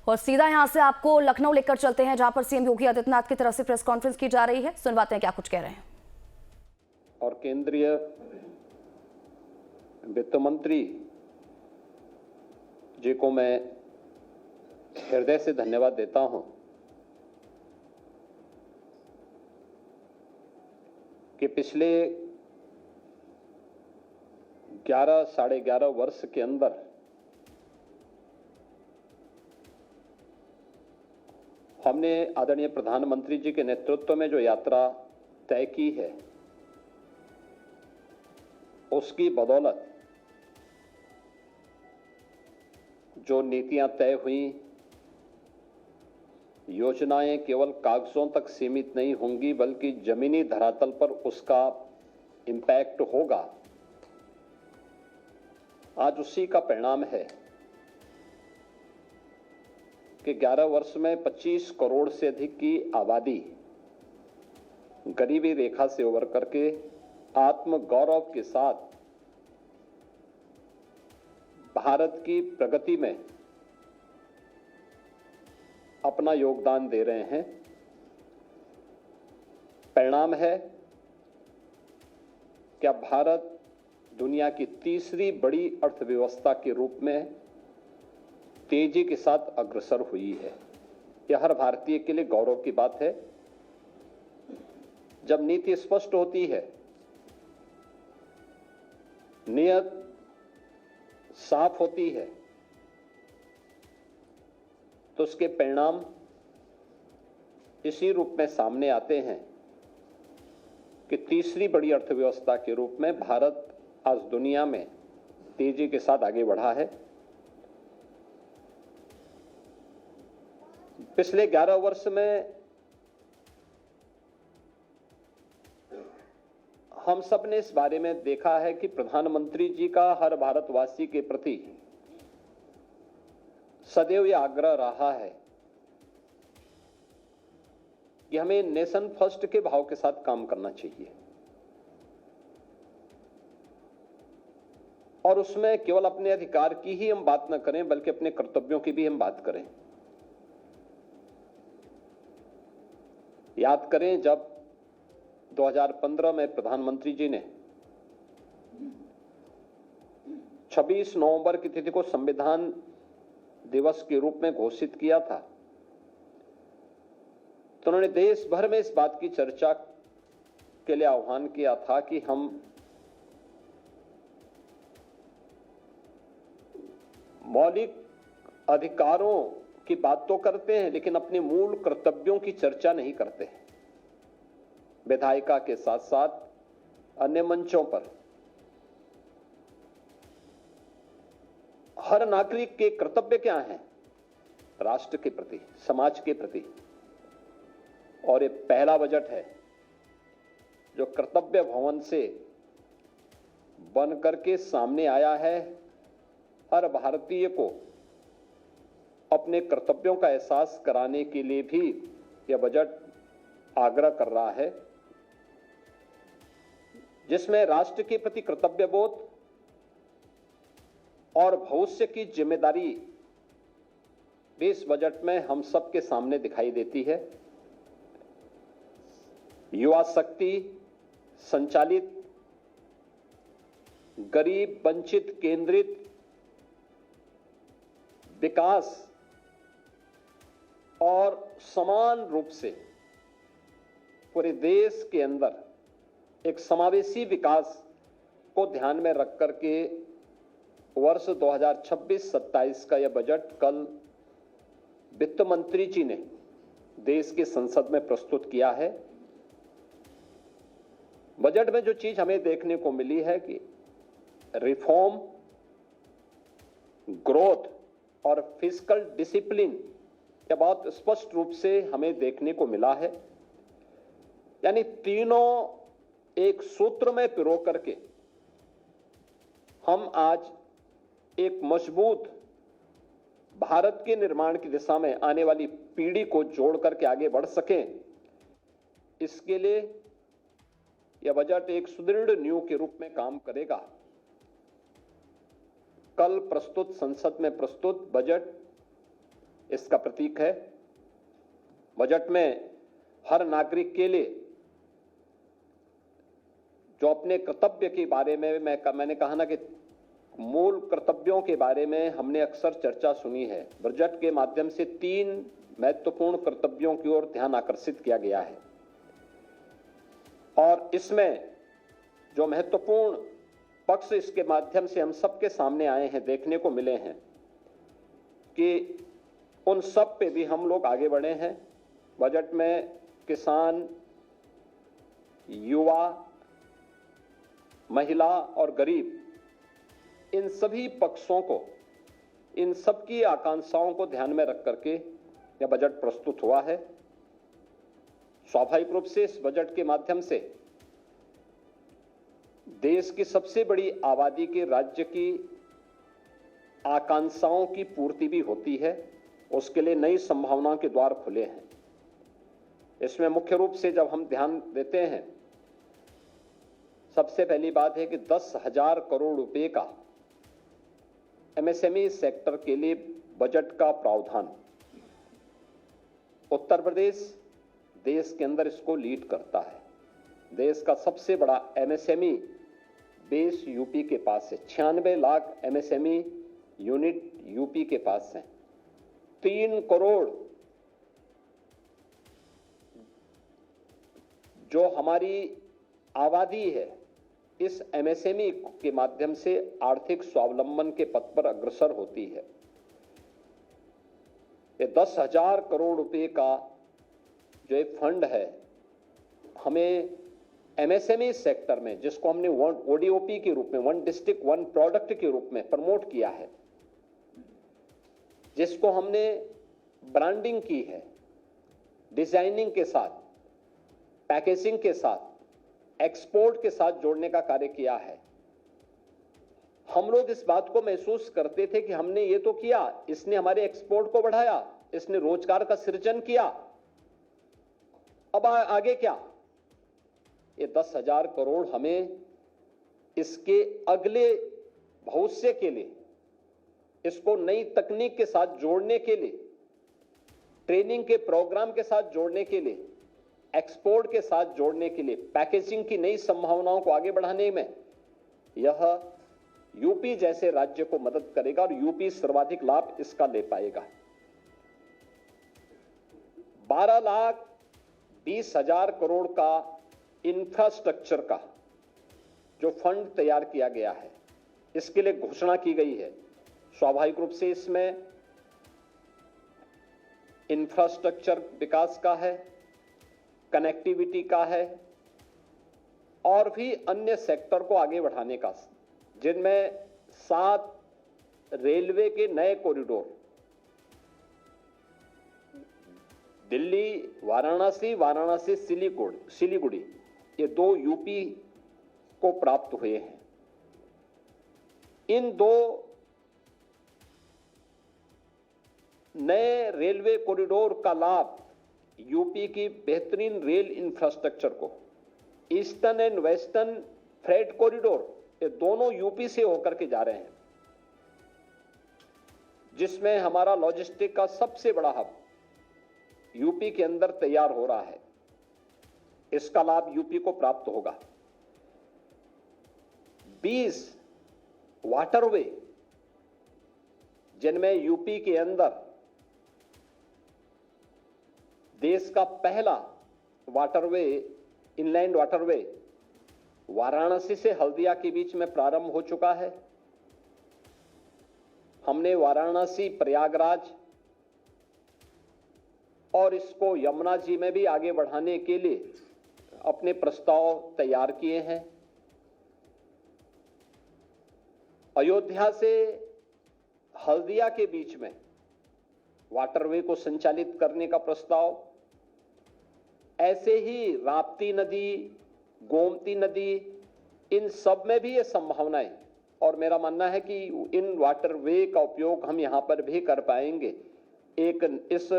और सीधा यहां से आपको लखनऊ लेकर चलते हैं, जहां पर सीएम योगी आदित्यनाथ की तरफ से प्रेस कॉन्फ्रेंस की जा रही है। सुनवाते हैं क्या कुछ कह रहे हैं। और केंद्रीय वित्त मंत्री जी को मैं हृदय से धन्यवाद देता हूं कि पिछले 11 साढ़े 11 वर्ष के अंदर हमने आदरणीय प्रधानमंत्री जी के नेतृत्व में जो यात्रा तय की है, उसकी बदौलत जो नीतियां तय हुई, योजनाएं केवल कागजों तक सीमित नहीं होंगी बल्कि जमीनी धरातल पर उसका इम्पैक्ट होगा। आज उसी का परिणाम है कि 11 वर्ष में 25 करोड़ से अधिक की आबादी गरीबी रेखा से उबर करके आत्मगौरव के साथ भारत की प्रगति में अपना योगदान दे रहे हैं। परिणाम है कि अब भारत दुनिया की तीसरी बड़ी अर्थव्यवस्था के रूप में तेजी के साथ अग्रसर हुई है। यह हर भारतीय के लिए गौरव की बात है। जब नीति स्पष्ट होती है, नियत साफ होती है, तो उसके परिणाम इसी रूप में सामने आते हैं कि तीसरी बड़ी अर्थव्यवस्था के रूप में भारत आज दुनिया में तेजी के साथ आगे बढ़ा है। पिछले 11 वर्ष में हम सब ने इस बारे में देखा है कि प्रधानमंत्री जी का हर भारतवासी के प्रति सदैव यह आग्रह रहा है कि हमें नेशन फर्स्ट के भाव के साथ काम करना चाहिए और उसमें केवल अपने अधिकार की ही हम बात न करें बल्कि अपने कर्तव्यों की भी हम बात करें। याद करें, जब 2015 में प्रधानमंत्री जी ने 26 नवंबर की तिथि को संविधान दिवस के रूप में घोषित किया था, तो उन्होंने देश भर में इस बात की चर्चा के लिए आह्वान किया था कि हम मौलिक अधिकारों की बात तो करते हैं लेकिन अपने मूल कर्तव्यों की चर्चा नहीं करते हैं। विधायिका के साथ साथ अन्य मंचों पर हर नागरिक के कर्तव्य क्या हैं राष्ट्र के प्रति, समाज के प्रति। और ये पहला बजट है जो कर्तव्य भवन से बन करके सामने आया है। हर भारतीय को अपने कर्तव्यों का एहसास कराने के लिए भी यह बजट आग्रह कर रहा है, जिसमें राष्ट्र के प्रति कर्तव्यबोध और भविष्य की जिम्मेदारी भी इस बजट में हम सबके सामने दिखाई देती है। युवा शक्ति संचालित, गरीब वंचित केंद्रित विकास और समान रूप से पूरे देश के अंदर एक समावेशी विकास को ध्यान में रख करके वर्ष 2026-27 का यह बजट कल वित्त मंत्री जी ने देश की संसद में प्रस्तुत किया है। बजट में जो चीज हमें देखने को मिली है कि रिफॉर्म, ग्रोथ और फिस्कल डिसिप्लिन यह बहुत स्पष्ट रूप से हमें देखने को मिला है। यानी तीनों एक सूत्र में पिरो करके हम आज एक मजबूत भारत के निर्माण की दिशा में आने वाली पीढ़ी को जोड़ करके आगे बढ़ सकें, इसके लिए यह बजट एक सुदृढ़ नींव के रूप में काम करेगा। कल प्रस्तुत संसद में प्रस्तुत बजट इसका प्रतीक है। बजट में हर नागरिक के लिए जो अपने कर्तव्य के बारे में मैंने कहा ना कि मूल कर्तव्यों के बारे में हमने अक्सर चर्चा सुनी है। बजट के माध्यम से 3 महत्वपूर्ण कर्तव्यों की ओर ध्यान आकर्षित किया गया है और इसमें जो महत्वपूर्ण पक्ष इसके माध्यम से हम सबके सामने आए हैं, देखने को मिले हैं कि उन सब पे भी हम लोग आगे बढ़े हैं। बजट में किसान, युवा, महिला और गरीब, इन सभी पक्षों को, इन सबकी आकांक्षाओं को ध्यान में रख करके यह बजट प्रस्तुत हुआ है। स्वाभाविक रूप से इस बजट के माध्यम से देश की सबसे बड़ी आबादी के राज्य की आकांक्षाओं की पूर्ति भी होती है। उसके लिए नई संभावनाओं के द्वार खुले हैं। इसमें मुख्य रूप से जब हम ध्यान देते हैं, सबसे पहली बात है कि 10,000 करोड़ रुपए का एमएसएमई सेक्टर के लिए बजट का प्रावधान। उत्तर प्रदेश देश के अंदर इसको लीड करता है। देश का सबसे बड़ा एमएसएमई बेस यूपी के पास है। 96 लाख एमएसएमई यूनिट यूपी के पास है। 3 करोड़ जो हमारी आबादी है, इस एमएसएमई के माध्यम से आर्थिक स्वावलंबन के पथ पर अग्रसर होती है। ये 10,000 करोड़ रुपए का जो एक फंड है, हमें एमएसएमई सेक्टर में, जिसको हमने ओडीओपी के रूप में, वन डिस्ट्रिक्ट वन प्रोडक्ट के रूप में प्रमोट किया है, जिसको हमने ब्रांडिंग की है, डिजाइनिंग के साथ, पैकेजिंग के साथ, एक्सपोर्ट के साथ जोड़ने का कार्य किया है। हम लोग इस बात को महसूस करते थे कि हमने ये तो किया, इसने हमारे एक्सपोर्ट को बढ़ाया, इसने रोजगार का सृजन किया, अब आगे क्या? ये 10,000 करोड़ हमें इसके अगले भविष्य के लिए, इसको नई तकनीक के साथ जोड़ने के लिए, ट्रेनिंग के प्रोग्राम के साथ जोड़ने के लिए, एक्सपोर्ट के साथ जोड़ने के लिए, पैकेजिंग की नई संभावनाओं को आगे बढ़ाने में यह यूपी जैसे राज्य को मदद करेगा और यूपी सर्वाधिक लाभ इसका ले पाएगा। 12,20,000 करोड़ का इंफ्रास्ट्रक्चर का जो फंड तैयार किया गया है, इसके लिए घोषणा की गई है। स्वाभाविक रूप से इसमें इंफ्रास्ट्रक्चर विकास का है, कनेक्टिविटी का है और भी अन्य सेक्टर को आगे बढ़ाने का, जिनमें 7 रेलवे के नए कॉरिडोर, दिल्ली वाराणसी, वाराणसी सिलीगुड़ी, ये 2 यूपी को प्राप्त हुए हैं। इन 2 नए रेलवे कॉरिडोर का लाभ यूपी की बेहतरीन रेल इंफ्रास्ट्रक्चर को, eastern and western freight corridor, ये दोनों यूपी से होकर के जा रहे हैं, जिसमें हमारा लॉजिस्टिक का सबसे बड़ा हब यूपी के अंदर तैयार हो रहा है। इसका लाभ यूपी को प्राप्त होगा। 20 वाटरवे, जिनमें यूपी के अंदर देश का पहला वाटरवे, इनलैंड वाटरवे वाराणसी से हल्दिया के बीच में प्रारंभ हो चुका है। हमने वाराणसी, प्रयागराज और इसको यमुना जी में भी आगे बढ़ाने के लिए अपने प्रस्ताव तैयार किए हैं। अयोध्या से हल्दिया के बीच में वाटरवे को संचालित करने का प्रस्ताव, ऐसे ही राप्ती नदी, गोमती नदी, इन सब में भी ये संभावनाएं, और मेरा मानना है कि इन वाटरवे का उपयोग हम यहां पर भी कर पाएंगे। एक इस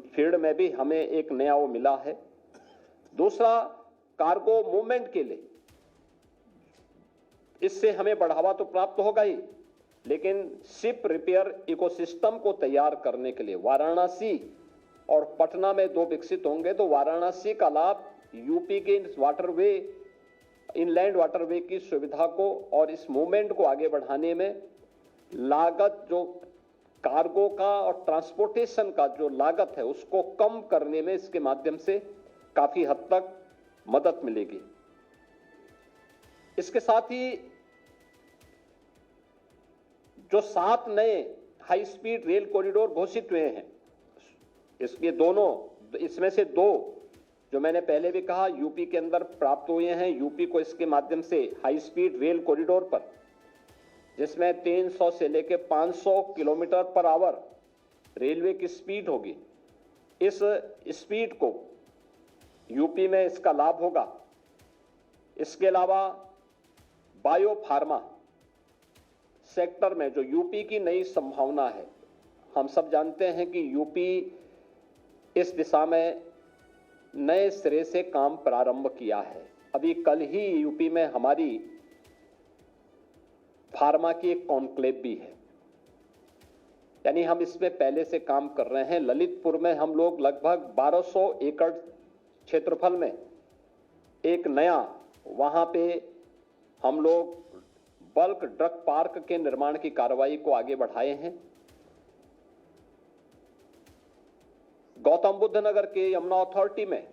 फील्ड में भी हमें एक नया वो मिला है। दूसरा, कार्गो मूवमेंट के लिए इससे हमें बढ़ावा तो प्राप्त होगा ही, लेकिन शिप रिपेयर इकोसिस्टम को तैयार करने के लिए वाराणसी और पटना में 2 विकसित होंगे, तो वाराणसी का लाभ यूपी के वाटरवे, इनलैंड वाटरवे की सुविधा को और इस मूवमेंट को आगे बढ़ाने में लागत, जो कार्गो का और ट्रांसपोर्टेशन का जो लागत है उसको कम करने में इसके माध्यम से काफी हद तक मदद मिलेगी। इसके साथ ही जो 7 नए हाई स्पीड रेल कॉरिडोर घोषित हुए हैं, इसमें से 2 जो मैंने पहले भी कहा यूपी के अंदर प्राप्त हुए हैं। यूपी को इसके माध्यम से हाई स्पीड रेल कॉरिडोर पर, जिसमें 300 से लेकर 500 किलोमीटर पर आवर रेलवे की स्पीड होगी, इस स्पीड को यूपी में इसका लाभ होगा। इसके अलावा बायो फार्मा सेक्टर में जो यूपी की नई संभावना है, हम सब जानते हैं कि यूपी इस दिशा में नए सिरे से काम प्रारंभ किया है। अभी कल ही यूपी में हमारी फार्मा की एक कॉन्क्लेव भी है, यानी हम इसमें पहले से काम कर रहे हैं। ललितपुर में हम लोग लगभग 1200 एकड़ क्षेत्रफल में एक नया, वहां पे हम लोग बल्क ड्रग पार्क के निर्माण की कार्रवाई को आगे बढ़ाए हैं। गौतम बुद्ध नगर के यमुना अथॉरिटी में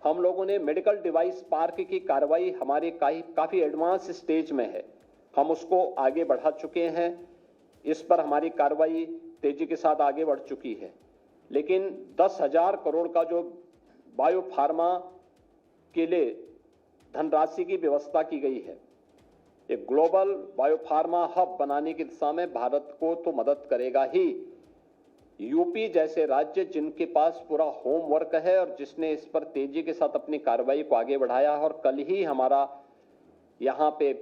हम लोगों ने मेडिकल डिवाइस पार्क की कार्रवाई हमारे काफी एडवांस स्टेज में है, हम उसको आगे बढ़ा चुके हैं। इस पर हमारी कार्रवाई तेजी के साथ आगे बढ़ चुकी है। लेकिन 10,000 करोड़ का जो बायो फार्मा के लिए धनराशि की व्यवस्था की गई है, एक ग्लोबल बायोफार्मा हब बनाने की दिशा में भारत को तो मदद करेगा ही। यूपी जैसे राज्य जिनके पास पूरा होमवर्क है और जिसने इस पर तेजी के साथ अपनी कार्रवाई को आगे बढ़ाया है, और कल ही हमारा यहाँ पे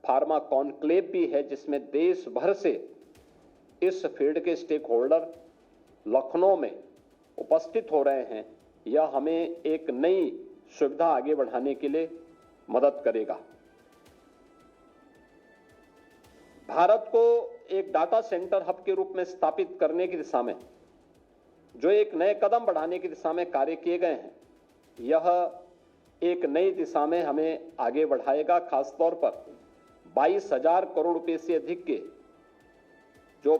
फार्मा कॉन्क्लेव भी है जिसमें देश भर से इस फील्ड के स्टेक होल्डर लखनऊ में उपस्थित हो रहे हैं। यह हमें एक नई सुविधा आगे बढ़ाने के लिए मदद करेगा। भारत को एक डाटा सेंटर हब के रूप में स्थापित करने की दिशा में जो एक नए कदम बढ़ाने की दिशा में कार्य किए गए हैं, यह एक नई दिशा में हमें आगे बढ़ाएगा। खासतौर पर 22,000 करोड़ रुपए से अधिक के जो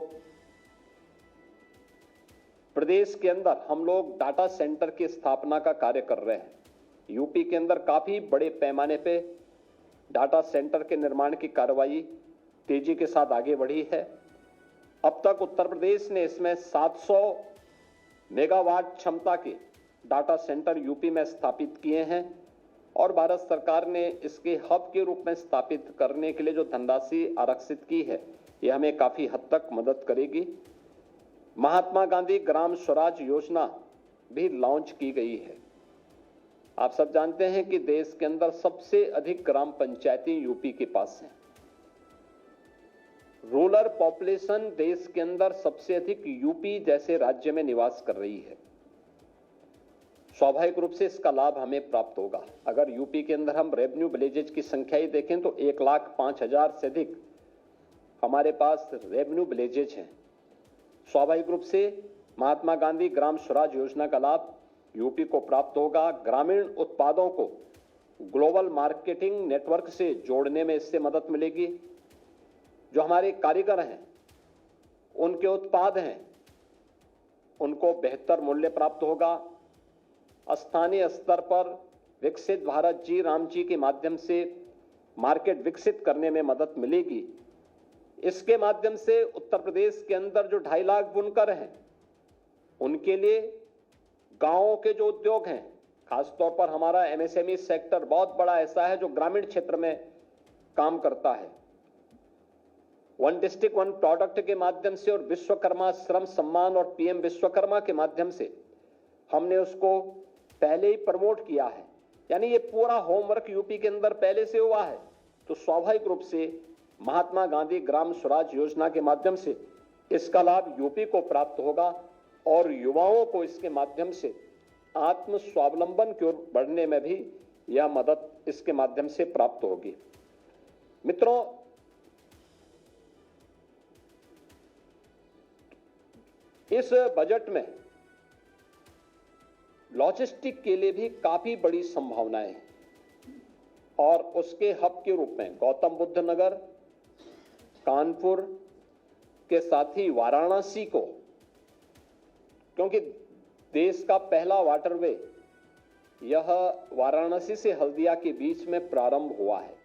प्रदेश के अंदर हम लोग डाटा सेंटर की स्थापना का कार्य कर रहे हैं। यूपी के अंदर काफी बड़े पैमाने पे डाटा सेंटर के निर्माण की कार्रवाई तेजी के साथ आगे बढ़ी है। अब तक उत्तर प्रदेश ने इसमें 700 मेगावाट क्षमता के डाटा सेंटर यूपी में स्थापित किए हैं, और भारत सरकार ने इसके हब के रूप में स्थापित करने के लिए जो धनराशि आरक्षित की है, यह हमें काफी हद तक मदद करेगी। महात्मा गांधी ग्राम स्वराज योजना भी लॉन्च की गई है। आप सब जानते हैं कि देश के अंदर सबसे अधिक ग्राम पंचायतें यूपी के पास हैं। रूरल पॉपुलेशन देश के अंदर सबसे अधिक यूपी जैसे राज्य में निवास कर रही है। स्वाभाविक रूप से इसका लाभ हमें प्राप्त होगा। अगर यूपी के अंदर हम रेवेन्यू विलेजेज की संख्या ही देखें तो 1,05,000 से अधिक हमारे पास रेवेन्यू विलेजेज हैं। स्वाभाविक रूप से महात्मा गांधी ग्राम स्वराज योजना का लाभ यूपी को प्राप्त होगा। ग्रामीण उत्पादों को ग्लोबल मार्केटिंग नेटवर्क से जोड़ने में इससे मदद मिलेगी। जो हमारे कारीगर हैं, उनके उत्पाद हैं, उनको बेहतर मूल्य प्राप्त होगा। स्थानीय स्तर पर विकसित भारत जी राम जी के माध्यम से मार्केट विकसित करने में मदद मिलेगी। इसके माध्यम से उत्तर प्रदेश के अंदर जो 2.5 लाख बुनकर हैं, उनके लिए गांवों के जो उद्योग हैं, खासतौर पर हमारा एमएसएमई सेक्टर बहुत बड़ा ऐसा है जो ग्रामीण क्षेत्र में काम करता है। वन डिस्ट्रिक्ट वन प्रोडक्ट के माध्यम से और विश्वकर्मा श्रम सम्मान और पीएम विश्वकर्मा के माध्यम से हमने उसको पहले ही प्रमोट किया है। यानी ये पूरा होमवर्क यूपी के अंदर पहले से हुआ है। तो स्वाभाविक रूप से महात्मा गांधी ग्राम स्वराज योजना के माध्यम से इसका लाभ यूपी को प्राप्त होगा और युवाओं को इसके माध्यम से आत्म स्वावलंबन की ओर बढ़ने में भी यह मदद इसके माध्यम से प्राप्त होगी। मित्रों, इस बजट में लॉजिस्टिक के लिए भी काफी बड़ी संभावनाएं हैं और उसके हब के रूप में गौतम बुद्ध नगर, कानपुर के साथ ही वाराणसी को, क्योंकि देश का पहला वाटरवे यह वाराणसी से हल्दिया के बीच में प्रारंभ हुआ है।